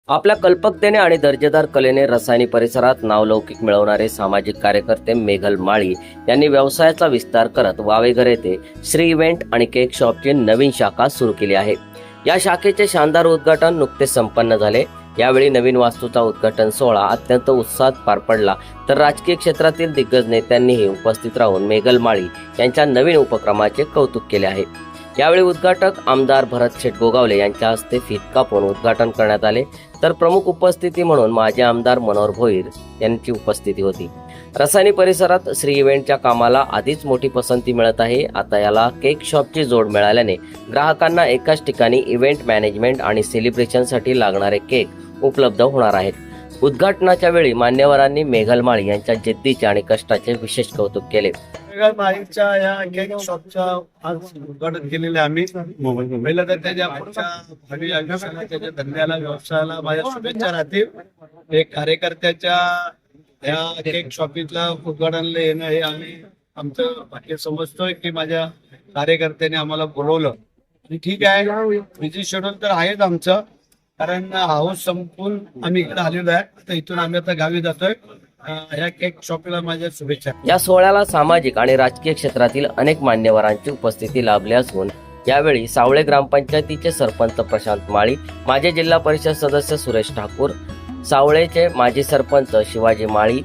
आपल्या कल्पकतेने आणि दर्जेदार कलेने रसायनी परिसरात नावलौकिक मिळवणारे सामाजिक कार्यकर्ते मेघल माळी यांनी व्यवसायाचा विस्तार करत वावेघर येथे श्री इव्हेंट आणि केक शॉपची नवीन शाखा सुरू केली आहे। या शाखेचे शानदार उद्घाटन नुकतेच संपन्न झाले। यावेळी नवीन वास्तूचा उद्घाटन सोहळा अत्यंत उत्साहात पार पडला, तर राजकीय क्षेत्रातील दिग्गज नेत्यांनीही उपस्थित राहून मेघल माळी यांच्या नवीन उपक्रमाचे कौतुक केले आहे। यावेळी उद्घाटक आमदार भरत शेठ गोगावले यांच्या हस्ते फीत कापून उद्घाटन करण्यात आले, तर प्रमुख उपस्थिती म्हणून माजी आमदार मनोहर भोईर यांची उपस्थिती होती। रसायनी परिसरात श्री इव्हेंटच्या कामाला आधीच मोठी पसंती मिळत आहे। आता याला केक शॉपची जोड मिळाल्याने ग्राहकांना एकाच ठिकाणी इव्हेंट मॅनेजमेंट आणि सेलिब्रेशनसाठी लागणारे केक उपलब्ध होणार आहेत। उद्घाटनाच्या वेळी मान्यवरांनी मेघल माळी यांच्या जिद्दीचे आणि कष्टाचे विशेष कौतुक केले। मेघल माळीच्या या केक शॉपच्या आज उद्घाटन केलेले आम्ही पहिलं तर त्याच्या पुढच्या भावी आयुष्याला, त्याच्या धंद्याला, व्यवसायाला माझ्या शुभेच्छा राहतील। एक कार्यकर्त्याच्या या केक शॉपीतला उद्घाटनाला येणं हे आम्ही आमचं भाग्य समजतोय की माझ्या कार्यकर्त्याने आम्हाला बोलवलं। आणि ठीक आहे, बिझी शेड्यूल तर आहेच आमचं, कारण हाऊस संपून आम्ही इकडे आलेलो आहे। आता इथून आम्ही आता गावी जातोय। या केक शॉपला माझ्या शुभेच्छा। या सोहळ्याला सामाजिक आणि राजकीय क्षेत्रातील अनेक मान्यवरांची उपस्थिती लाभली असून यावेळी सावळे ग्रामपंचायतीचे सरपंच प्रशांत माळी, माजी जिल्हा परिषद सदस्य सुरेश ठाकूर, सावळेचे माजी सरपंच शिवाजी माळी,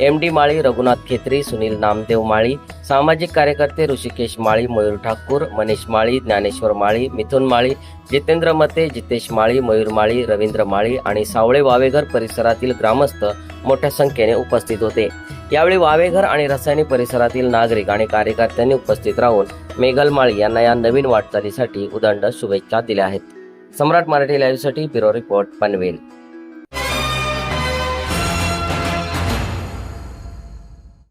MD माळी रघुनाथ खेत्री, सुनील नामदेव माळी, सामाजिक कार्यकर्ते ऋषिकेश माळी, मयूर ठाकूर, मनीष माळी, ज्ञानेश्वर माळी, मिथुन माळी, जितेंद्र मते, जितेश माळी, मयूर माळी, रवींद्र माळी आणि सावळे वावेघर परिसरातील ग्रामस्थ मोठ्या संख्येने उपस्थित होते। यावेळी वावेघर आणि रसायनी परिसरातील नागरिक आणि कार्यकर्त्यांनी उपस्थित राहून मेघल माळी यांना या नवीन वाटचालीसाठी उदंड शुभेच्छा दिल्या आहेत। सम्राट मराठी लाईव्हसाठी ब्युरो रिपोर्ट पनवेल।